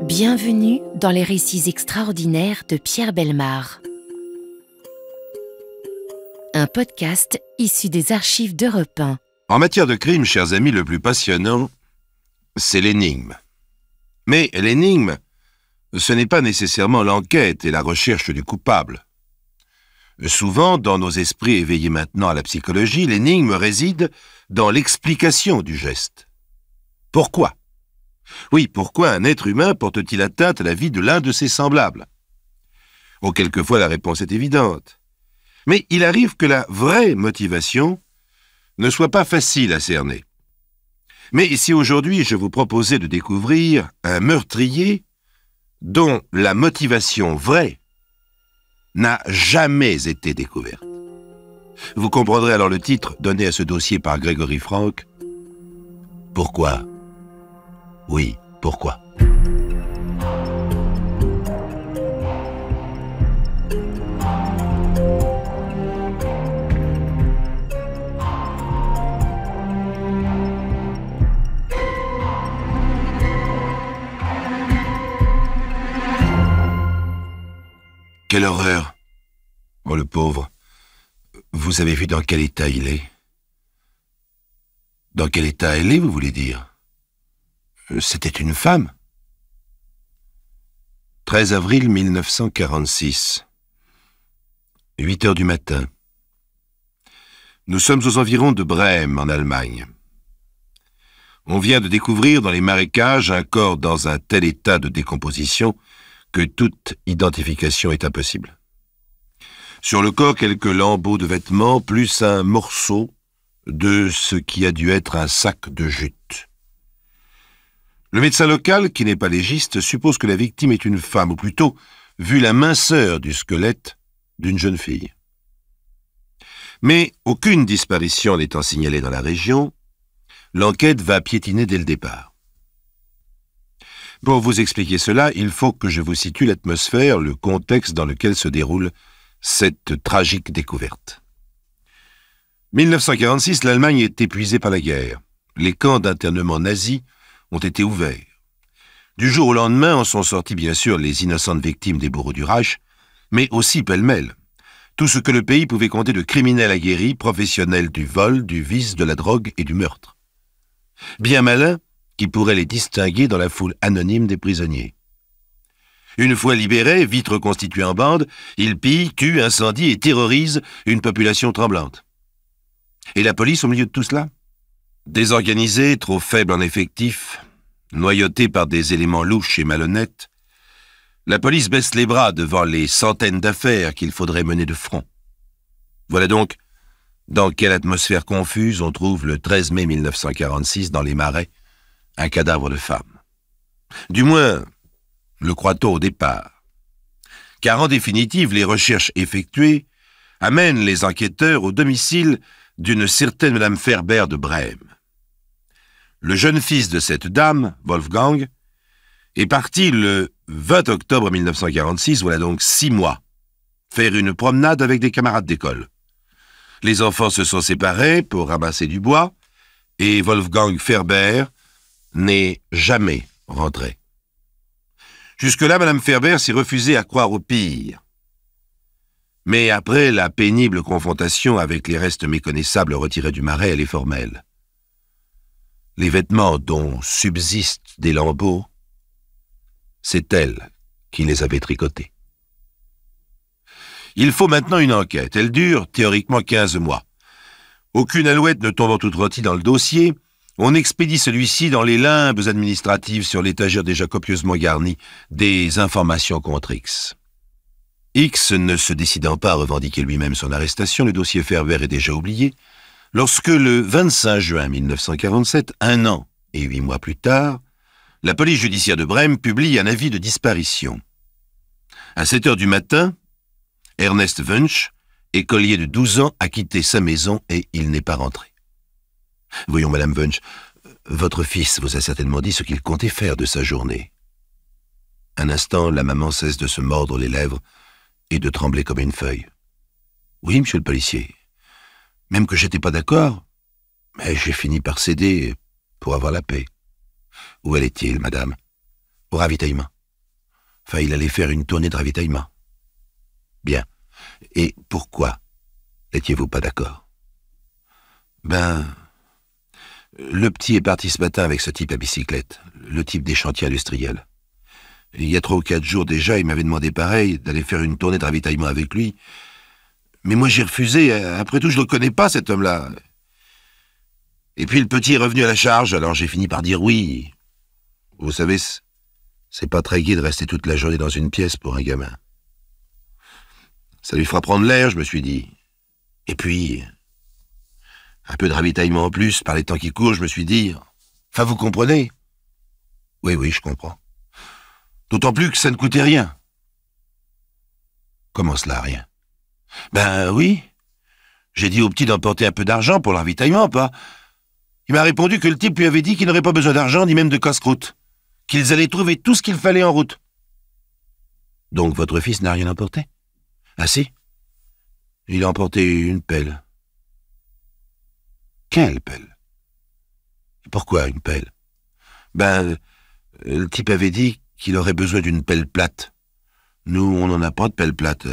Bienvenue dans les récits extraordinaires de Pierre Bellemare. Un podcast issu des archives d'Europe 1. En matière de crime, chers amis, le plus passionnant, c'est l'énigme. Mais l'énigme, ce n'est pas nécessairement l'enquête et la recherche du coupable. Souvent, dans nos esprits éveillés maintenant à la psychologie, l'énigme réside dans l'explication du geste. Pourquoi ? Oui, pourquoi un être humain porte-t-il atteinte à la vie de l'un de ses semblables ? Oh, quelquefois la réponse est évidente. Mais il arrive que la vraie motivation ne soit pas facile à cerner. Mais si aujourd'hui je vous proposais de découvrir un meurtrier dont la motivation vraie n'a jamais été découverte, vous comprendrez alors le titre donné à ce dossier par Gregory Frank. Pourquoi ? Oui, pourquoi ? Quelle horreur! Oh, le pauvre. Vous avez vu dans quel état il est? Dans quel état elle est, vous voulez dire? C'était une femme. 13 avril 1946. 8 heures du matin. Nous sommes aux environs de Brême, en Allemagne. On vient de découvrir dans les marécages un corps dans un tel état de décomposition que toute identification est impossible. Sur le corps, quelques lambeaux de vêtements, plus un morceau de ce qui a dû être un sac de jute. Le médecin local, qui n'est pas légiste, suppose que la victime est une femme, ou plutôt, vu la minceur du squelette, d'une jeune fille. Mais aucune disparition n'étant signalée dans la région, l'enquête va piétiner dès le départ. Pour vous expliquer cela, il faut que je vous situe l'atmosphère, le contexte dans lequel se déroule cette tragique découverte. 1946, l'Allemagne est épuisée par la guerre. Les camps d'internement nazis ont été ouverts. Du jour au lendemain, en sont sortis bien sûr les innocentes victimes des bourreaux du Reich, mais aussi pêle-mêle tout ce que le pays pouvait compter de criminels aguerris, professionnels du vol, du vice, de la drogue et du meurtre. Bien malins qui pourraient les distinguer dans la foule anonyme des prisonniers. Une fois libérés, vite reconstitués en bande, ils pillent, tuent, incendient et terrorisent une population tremblante. Et la police au milieu de tout cela ? Désorganisée, trop faible en effectifs, noyautée par des éléments louches et malhonnêtes, la police baisse les bras devant les centaines d'affaires qu'il faudrait mener de front. Voilà donc dans quelle atmosphère confuse on trouve le 13 mai 1946 dans les marais un cadavre de femme. Du moins, le croit-on au départ. Car en définitive, les recherches effectuées amènent les enquêteurs au domicile d'une certaine Madame Ferber de Brême. Le jeune fils de cette dame, Wolfgang, est parti le 20 octobre 1946, voilà donc 6 mois, faire une promenade avec des camarades d'école. Les enfants se sont séparés pour ramasser du bois, et Wolfgang Ferber n'est jamais rentré. Jusque-là, Madame Ferber s'est refusée à croire au pire. Mais après la pénible confrontation avec les restes méconnaissables retirés du marais, elle est formelle. Les vêtements dont subsistent des lambeaux, c'est elle qui les avait tricotés. Il faut maintenant une enquête. Elle dure théoriquement 15 mois. Aucune alouette ne tombant toute rôtie dans le dossier, on expédie celui-ci dans les limbes administratives sur l'étagère déjà copieusement garnie des informations contre X. X ne se décidant pas à revendiquer lui-même son arrestation, le dossier Ferber est déjà oublié, lorsque le 25 juin 1947, 1 an et 8 mois plus tard, la police judiciaire de Brême publie un avis de disparition. À 7 heures du matin, Ernest Wunsch, écolier de 12 ans, a quitté sa maison et il n'est pas rentré. Voyons, Madame Wunsch, votre fils vous a certainement dit ce qu'il comptait faire de sa journée. Un instant, la maman cesse de se mordre les lèvres et de trembler comme une feuille. Oui, monsieur le policier. Même que j'étais pas d'accord, mais j'ai fini par céder pour avoir la paix. Où allait-il, madame? Au ravitaillement. Enfin, il allait faire une tournée de ravitaillement. Bien. Et pourquoi n'étiez-vous pas d'accord? Ben, le petit est parti ce matin avec ce type à bicyclette, le type des chantiers industriels. Il y a 3 ou 4 jours déjà, il m'avait demandé pareil, d'aller faire une tournée de ravitaillement avec lui. Mais moi j'ai refusé, après tout je le connais pas cet homme-là. Et puis le petit est revenu à la charge, alors j'ai fini par dire oui. Vous savez, c'est pas très gai de rester toute la journée dans une pièce pour un gamin. Ça lui fera prendre l'air, je me suis dit. Et puis, un peu de ravitaillement en plus, par les temps qui courent, je me suis dit... Enfin, vous comprenez? Oui, je comprends. D'autant plus que ça ne coûtait rien. Comment cela, rien? Ben oui. J'ai dit au petit d'emporter un peu d'argent pour le ravitaillement, pas. Il m'a répondu que le type lui avait dit qu'il n'aurait pas besoin d'argent ni même de casse-croûte. Qu'ils allaient trouver tout ce qu'il fallait en route. Donc votre fils n'a rien emporté? Ah si. Il a emporté une pelle. Quelle pelle? Pourquoi une pelle? Ben, le type avait dit qu'il aurait besoin d'une pelle plate. Nous, on n'en a pas de pelle plate.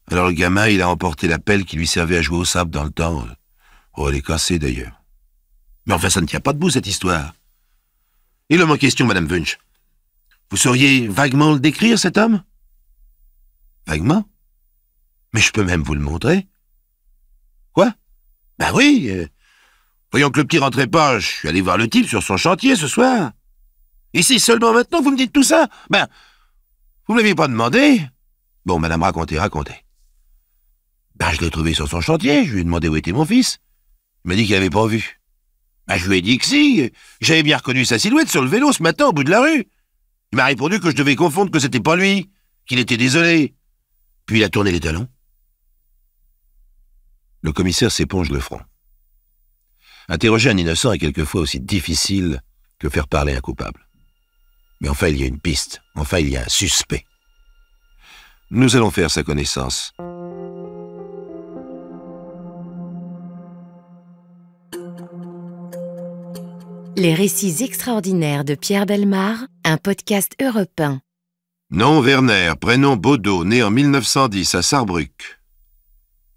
Alors le gamin, il a emporté la pelle qui lui servait à jouer au sable dans le temps. Oh, elle est cassée d'ailleurs. Mais enfin, ça ne tient pas debout, cette histoire. Et l'homme en question, Madame Wunsch, vous sauriez vaguement le décrire, cet homme? Vaguement? Mais je peux même vous le montrer. Quoi? Ben oui. Voyant que le petit rentrait pas, je suis allé voir le type sur son chantier ce soir. Et si seulement maintenant vous me dites tout ça? Ben, vous ne m'aviez pas demandé. Bon, madame, racontez. Ben, je l'ai trouvé sur son chantier, je lui ai demandé où était mon fils. Il m'a dit qu'il n'avait pas vu. Ben, je lui ai dit que si, j'avais bien reconnu sa silhouette sur le vélo ce matin au bout de la rue. Il m'a répondu que je devais confondre que c'était pas lui, qu'il était désolé. Puis il a tourné les talons. Le commissaire s'éponge le front. Interroger un innocent est quelquefois aussi difficile que faire parler un coupable. Mais enfin, il y a une piste. Enfin, il y a un suspect. Nous allons faire sa connaissance. Les récits extraordinaires de Pierre Bellemare, un podcast Europe 1. Nom Werner, prénom Baudot, né en 1910 à Sarrebruck.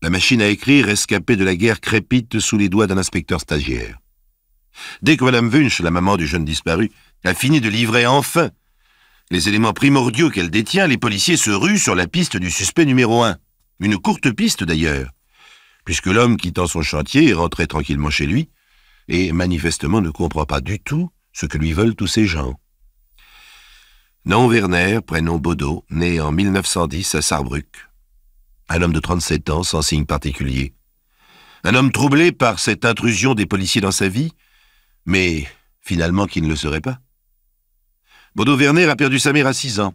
La machine à écrire, rescapée de la guerre, crépite sous les doigts d'un inspecteur stagiaire. Dès que Madame Wunsch, la maman du jeune disparu, a fini de livrer enfin les éléments primordiaux qu'elle détient, les policiers se ruent sur la piste du suspect numéro 1. Une courte piste d'ailleurs, puisque l'homme quittant son chantier est rentré tranquillement chez lui et manifestement ne comprend pas du tout ce que lui veulent tous ces gens. Nom Werner, prénom Baudot, né en 1910 à Sarrebruck. Un homme de 37 ans, sans signe particulier. Un homme troublé par cette intrusion des policiers dans sa vie, mais finalement qui ne le serait pas. Baudot Werner a perdu sa mère à 6 ans.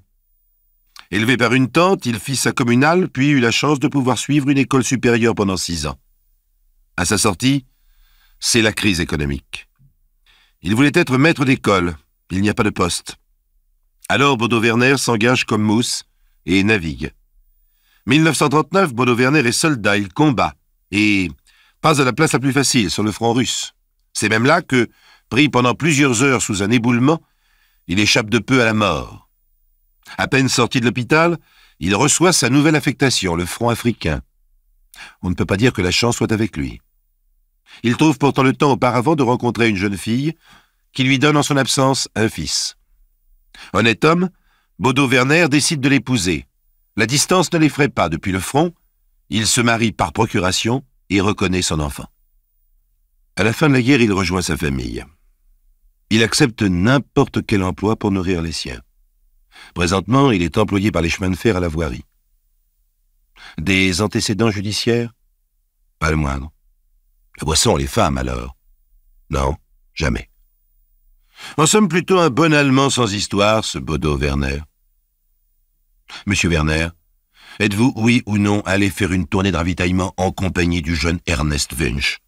Élevé par une tante, il fit sa communale, puis eut la chance de pouvoir suivre une école supérieure pendant 6 ans. À sa sortie, c'est la crise économique. Il voulait être maître d'école, il n'y a pas de poste. Alors Baudot Werner s'engage comme mousse et navigue. 1939, Baudot Werner est soldat, il combat, et passe à la place la plus facile, sur le front russe. C'est même là que, pris pendant plusieurs heures sous un éboulement, il échappe de peu à la mort. À peine sorti de l'hôpital, il reçoit sa nouvelle affectation, le front africain. On ne peut pas dire que la chance soit avec lui. Il trouve pourtant le temps auparavant de rencontrer une jeune fille qui lui donne en son absence un fils. Honnête homme, Baudot Werner décide de l'épouser. La distance ne l'effraie pas depuis le front, il se marie par procuration et reconnaît son enfant. À la fin de la guerre, il rejoint sa famille. Il accepte n'importe quel emploi pour nourrir les siens. Présentement, il est employé par les chemins de fer à la voirie. Des antécédents judiciaires? Pas le moindre. La boisson, les femmes, alors? Non, jamais. En somme, plutôt un bon Allemand sans histoire, ce Baudot Werner. Monsieur Werner, êtes-vous, oui ou non, allé faire une tournée de ravitaillement en compagnie du jeune Ernest Wunsch?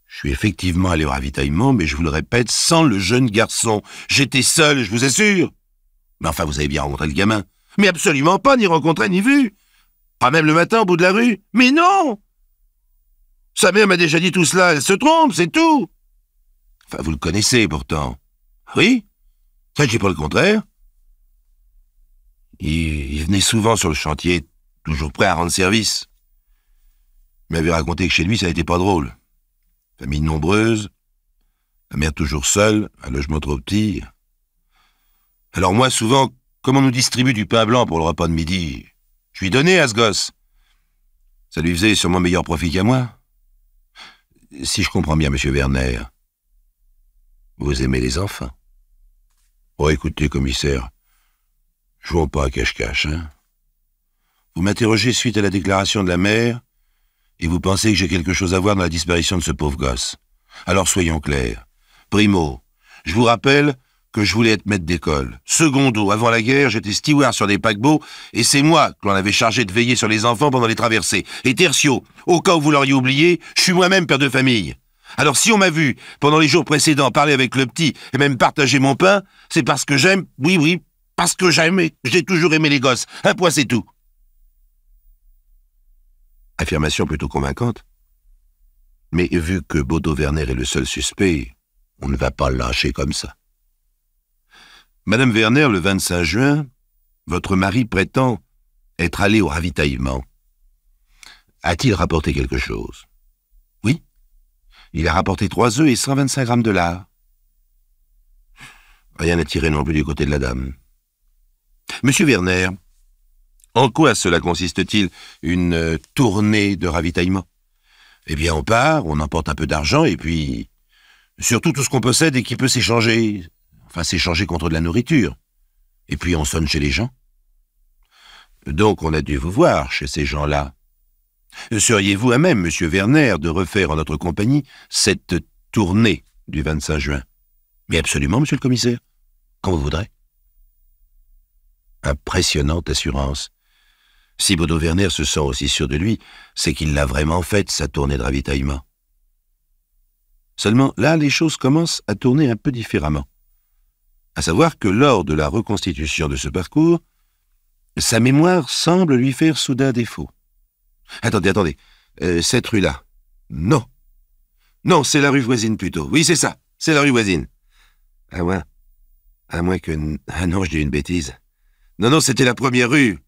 Je suis effectivement allé au ravitaillement, mais je vous le répète, sans le jeune garçon. J'étais seul, je vous assure. Mais enfin, vous avez bien rencontré le gamin. Mais absolument pas, ni rencontré, ni vu. Pas même le matin au bout de la rue. Mais non! Sa mère m'a déjà dit tout cela, elle se trompe, c'est tout. Enfin, vous le connaissez pourtant. Oui? Ça, je dis pas le contraire. Il venait souvent sur le chantier, toujours prêt à rendre service. Il m'avait raconté que chez lui, ça n'était pas drôle. Famille nombreuse, la mère toujours seule, un logement trop petit. Alors moi, souvent, comme on nous distribue du pain blanc pour le repas de midi, je lui donnais à ce gosse. Ça lui faisait sûrement meilleur profit qu'à moi. Si je comprends bien, monsieur Werner, vous aimez les enfants. Oh, écoutez, commissaire, jouons pas à cache-cache, hein. Vous m'interrogez suite à la déclaration de la mère, et vous pensez que j'ai quelque chose à voir dans la disparition de ce pauvre gosse. Alors soyons clairs. Primo, je vous rappelle que je voulais être maître d'école. Secondo, avant la guerre, j'étais steward sur des paquebots, et c'est moi que l'on avait chargé de veiller sur les enfants pendant les traversées. Et tertio, au cas où vous l'auriez oublié, je suis moi-même père de famille. Alors si on m'a vu, pendant les jours précédents, parler avec le petit, et même partager mon pain, c'est parce que j'aime, oui, parce que j'ai toujours aimé les gosses. Un point, c'est tout. Affirmation plutôt convaincante. Mais vu que Bodo Werner est le seul suspect, on ne va pas le lâcher comme ça. Madame Werner, le 25 juin, votre mari prétend être allé au ravitaillement. A-t-il rapporté quelque chose? Oui. Il a rapporté 3 œufs et 125 grammes de lard. Rien à tirer non plus du côté de la dame. Monsieur Werner, en quoi cela consiste-t-il, une tournée de ravitaillement? Eh bien, on part, on emporte un peu d'argent, et puis surtout tout ce qu'on possède et qui peut s'échanger. Enfin, s'échanger contre de la nourriture. Et puis on sonne chez les gens. Donc on a dû vous voir chez ces gens-là. Seriez-vous à même, monsieur Werner, de refaire en notre compagnie cette tournée du 25 juin? Mais absolument, monsieur le commissaire. Quand vous voudrez. Impressionnante assurance. Si Bodo Werner se sent aussi sûr de lui, c'est qu'il l'a vraiment faite, sa tournée de ravitaillement. Seulement, là, les choses commencent à tourner un peu différemment. À savoir que lors de la reconstitution de ce parcours, sa mémoire semble lui faire soudain défaut. Attendez, cette rue-là. Non, c'est la rue voisine plutôt. Oui, c'est ça, c'est la rue voisine. À moins que... Ah non, je dis une bêtise. Non, c'était la première rue.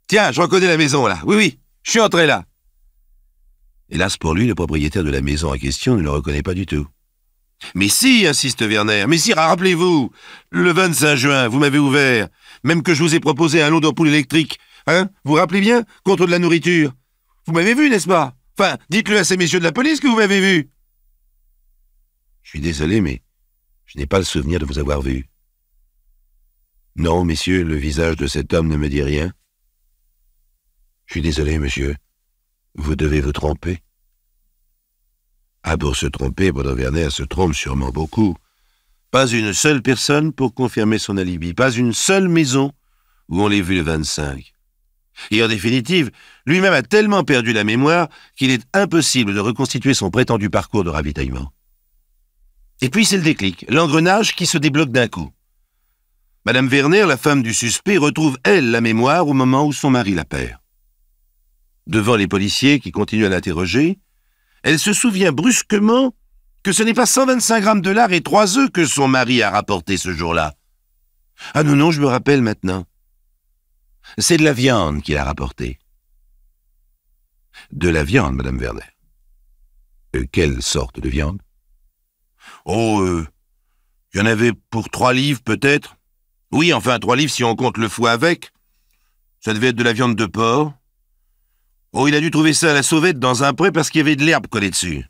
Tiens, je reconnais la maison, là. Oui, je suis entré là. Hélas pour lui, le propriétaire de la maison en question ne le reconnaît pas du tout. Mais si, insiste Werner, mais si, rappelez-vous, le 25 juin, vous m'avez ouvert, même que je vous ai proposé un lot d'ampoule électrique, hein, vous vous rappelez bien, contre de la nourriture. Vous m'avez vu, n'est-ce pas? Enfin, dites-le à ces messieurs de la police que vous m'avez vu. Je suis désolé, mais je n'ai pas le souvenir de vous avoir vu. Non, messieurs, le visage de cet homme ne me dit rien. Je suis désolé, monsieur, vous devez vous tromper. Ah, pour se tromper, Bodo Werner se trompe sûrement beaucoup. Pas une seule personne pour confirmer son alibi, pas une seule maison où on l'ait vu le 25. Et en définitive, lui-même a tellement perdu la mémoire qu'il est impossible de reconstituer son prétendu parcours de ravitaillement. Et puis c'est le déclic, l'engrenage qui se débloque d'un coup. Madame Werner, la femme du suspect, retrouve, elle, la mémoire au moment où son mari la perd. Devant les policiers qui continuent à l'interroger, elle se souvient brusquement que ce n'est pas 125 grammes de lard et 3 œufs que son mari a rapporté ce jour-là. Ah non, je me rappelle maintenant. C'est de la viande qu'il a rapporté. De la viande, madame Werner. Quelle sorte de viande? Oh, il y en avait pour 3 livres peut-être. Oui, enfin 3 livres si on compte le foie avec. Ça devait être de la viande de porc. Oh, il a dû trouver ça à la sauvette dans un pré parce qu'il y avait de l'herbe collée dessus.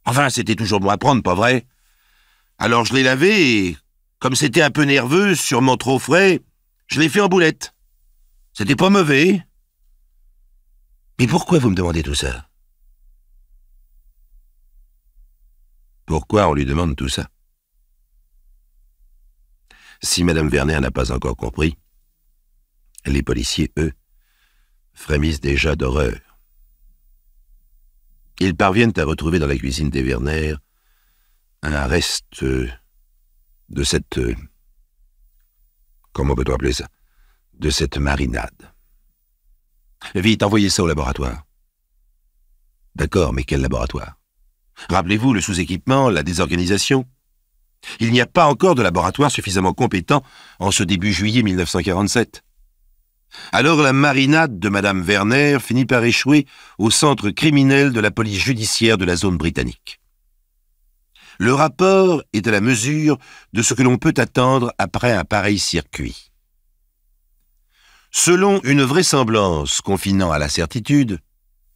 Enfin, c'était toujours bon à prendre, pas vrai? Alors je l'ai lavé et, comme c'était un peu nerveux, sûrement trop frais, je l'ai fait en boulettes. C'était pas mauvais. Mais pourquoi vous me demandez tout ça? Pourquoi on lui demande tout ça? Si madame Werner n'a pas encore compris, les policiers, eux, frémissent déjà d'horreur. Ils parviennent à retrouver dans la cuisine des Werner un reste de cette... comment peut-on appeler ça? De cette marinade. Vite, envoyez ça au laboratoire. D'accord, mais quel laboratoire? Rappelez-vous le sous-équipement, la désorganisation. Il n'y a pas encore de laboratoire suffisamment compétent en ce début juillet 1947. Alors la marinade de Madame Werner finit par échouer au centre criminel de la police judiciaire de la zone britannique. Le rapport est à la mesure de ce que l'on peut attendre après un pareil circuit. Selon une vraisemblance confinant à la certitude,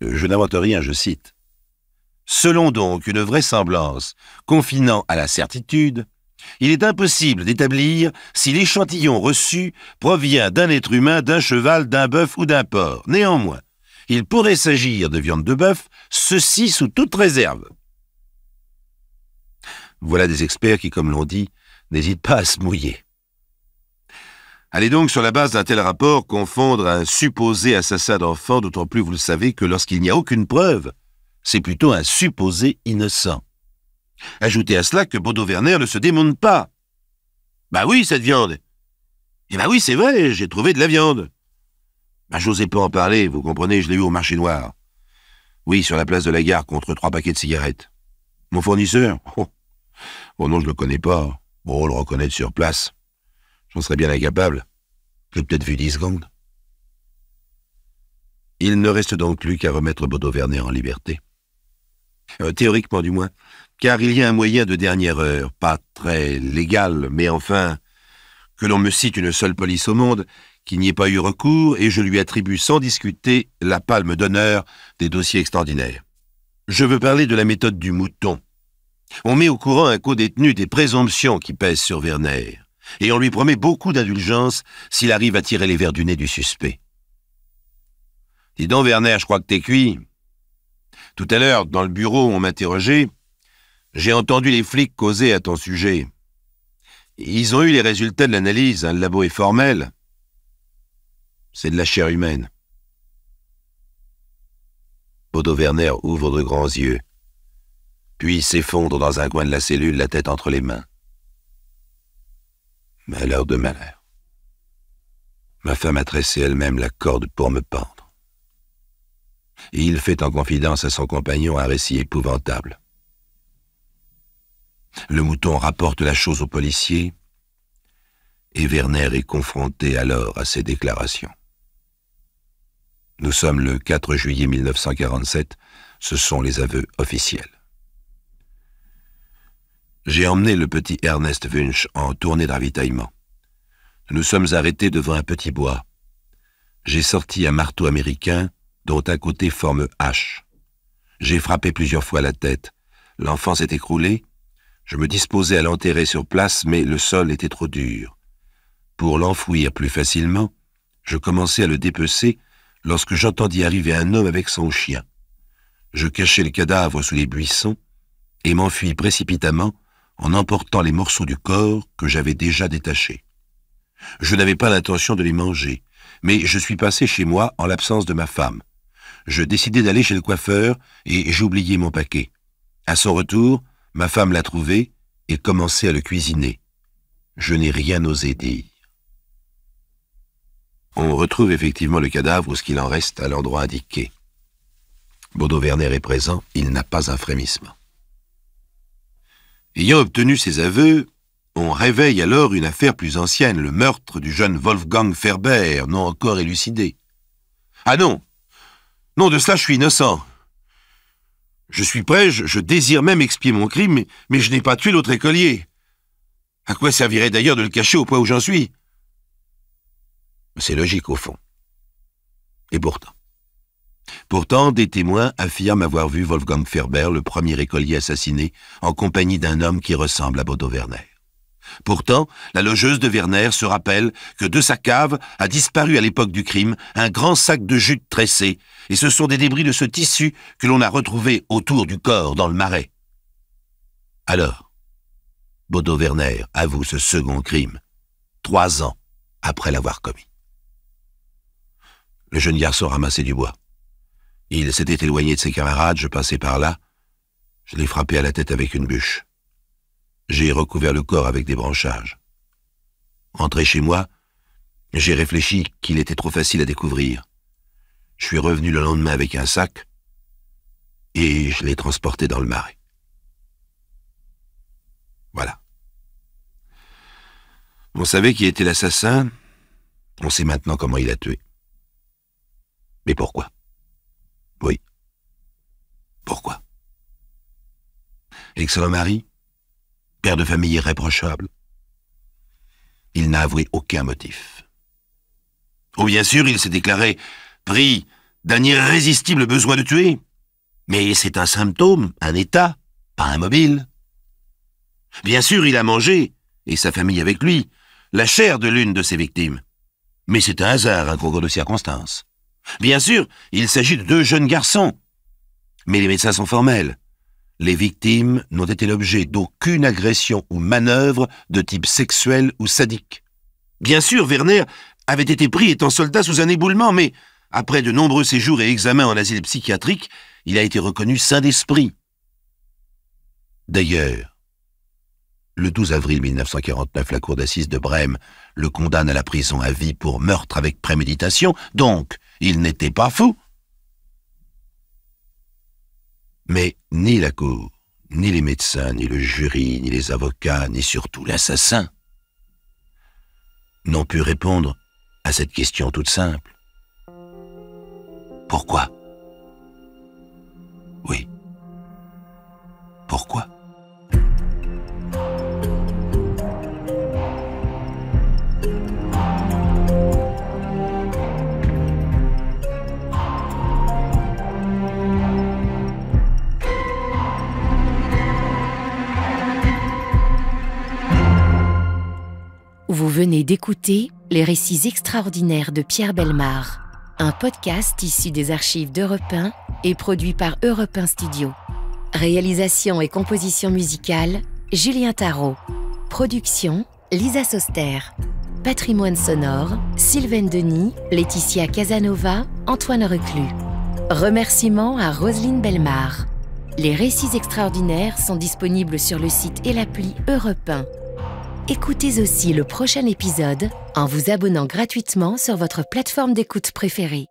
je n'invente rien, je cite. Selon donc une vraisemblance confinant à la certitude, il est impossible d'établir si l'échantillon reçu provient d'un être humain, d'un cheval, d'un bœuf ou d'un porc. Néanmoins, il pourrait s'agir de viande de bœuf, ceci sous toute réserve. Voilà des experts qui, comme l'on dit, n'hésitent pas à se mouiller. Allez donc, sur la base d'un tel rapport, confondre un supposé assassin d'enfants, d'autant plus, vous le savez, que lorsqu'il n'y a aucune preuve, c'est plutôt un supposé innocent. Ajoutez à cela que Bodo Werner ne se démonte pas. Bah oui, cette viande. Eh bah oui, c'est vrai, j'ai trouvé de la viande. Bah j'osais pas en parler, vous comprenez, je l'ai eu au marché noir. Oui, sur la place de la gare, contre 3 paquets de cigarettes. Mon fournisseur? Oh non, je le connais pas. Bon, le reconnaître sur place. J'en serais bien incapable. J'ai peut-être vu 10 secondes. Il ne reste donc plus qu'à remettre Bodo Werner en liberté. Théoriquement du moins, car il y a un moyen de dernière heure, pas très légal, mais enfin, que l'on me cite une seule police au monde, qu'il n'y ait pas eu recours, et je lui attribue sans discuter la palme d'honneur des dossiers extraordinaires. Je veux parler de la méthode du mouton. On met au courant un co-détenu des présomptions qui pèsent sur Werner, et on lui promet beaucoup d'indulgence s'il arrive à tirer les vers du nez du suspect. Dis donc, Werner, je crois que t'es cuit. Tout à l'heure, dans le bureau où on m'interrogeait, j'ai entendu les flics causer à ton sujet. Ils ont eu les résultats de l'analyse, le labo est formel. C'est de la chair humaine. Bodo Werner ouvre de grands yeux, puis s'effondre dans un coin de la cellule, la tête entre les mains. Malheur de malheur. Ma femme a tressé elle-même la corde pour me pendre. Et il fait en confidence à son compagnon un récit épouvantable. Le mouton rapporte la chose au policier, et Werner est confronté alors à ses déclarations. Nous sommes le 4 juillet 1947, ce sont les aveux officiels. J'ai emmené le petit Ernest Wunsch en tournée de ravitaillement. Nous sommes arrêtés devant un petit bois. J'ai sorti un marteau américain dont un côté forme H. J'ai frappé plusieurs fois la tête. L'enfant s'est écroulé. Je me disposais à l'enterrer sur place, mais le sol était trop dur. Pour l'enfouir plus facilement, je commençais à le dépecer lorsque j'entendis arriver un homme avec son chien. Je cachai le cadavre sous les buissons et m'enfuis précipitamment en emportant les morceaux du corps que j'avais déjà détachés. Je n'avais pas l'intention de les manger, mais je suis passé chez moi en l'absence de ma femme. Je décidai d'aller chez le coiffeur et j'oubliai mon paquet. À son retour, ma femme l'a trouvé et commençait à le cuisiner. Je n'ai rien osé dire. On retrouve effectivement le cadavre ou ce qu'il en reste à l'endroit indiqué. Bodo Werner est présent, il n'a pas un frémissement. Ayant obtenu ses aveux, on réveille alors une affaire plus ancienne, le meurtre du jeune Wolfgang Ferber, non encore élucidé. Ah non! Non, de cela je suis innocent. Je suis prêt, je désire même expier mon crime, mais je n'ai pas tué l'autre écolier. À quoi servirait d'ailleurs de le cacher au point où j'en suis? C'est logique au fond. Et pourtant, des témoins affirment avoir vu Wolfgang Ferber, le premier écolier assassiné, en compagnie d'un homme qui ressemble à Bodo Werner. Pourtant, la logeuse de Werner se rappelle que de sa cave a disparu à l'époque du crime un grand sac de jute tressé, et ce sont des débris de ce tissu que l'on a retrouvés autour du corps dans le marais. Alors, Bodo Werner avoue ce second crime, 3 ans après l'avoir commis. Le jeune garçon ramassait du bois. Il s'était éloigné de ses camarades, je passais par là. Je l'ai frappé à la tête avec une bûche. J'ai recouvert le corps avec des branchages. Rentré chez moi, j'ai réfléchi qu'il était trop facile à découvrir. Je suis revenu le lendemain avec un sac et je l'ai transporté dans le marais. Voilà. On savait qui était l'assassin. On sait maintenant comment il a tué. Mais pourquoi? Oui. Pourquoi? Excellent mari, père de famille irréprochable. Il n'a avoué aucun motif. Oh, bien sûr, il s'est déclaré pris d'un irrésistible besoin de tuer. Mais c'est un symptôme, un état, pas un mobile. Bien sûr, il a mangé, et sa famille avec lui, la chair de l'une de ses victimes. Mais c'est un hasard, un concours de circonstances. Bien sûr, il s'agit de 2 jeunes garçons. Mais les médecins sont formels. Les victimes n'ont été l'objet d'aucune agression ou manœuvre de type sexuel ou sadique. Bien sûr, Werner avait été pris étant soldat sous un éboulement, mais après de nombreux séjours et examens en asile psychiatrique, il a été reconnu sain d'esprit. D'ailleurs, le 12 avril 1949, la cour d'assises de Brême le condamne à la prison à vie pour meurtre avec préméditation, donc il n'était pas fou. Mais ni la cour, ni les médecins, ni le jury, ni les avocats, ni surtout l'assassin n'ont pu répondre à cette question toute simple. Pourquoi? Oui. Pourquoi? Vous venez d'écouter Les récits extraordinaires de Pierre Bellemare, un podcast issu des archives d'Europe 1 et produit par Europe 1 Studio. Réalisation et composition musicale, Julien Tarot. Production, Lisa Soster. Patrimoine sonore, Sylvaine Denis, Laetitia Casanova, Antoine Reclus. Remerciements à Roselyne Bellemare. Les récits extraordinaires sont disponibles sur le site et l'appli Europe 1. Écoutez aussi le prochain épisode en vous abonnant gratuitement sur votre plateforme d'écoute préférée.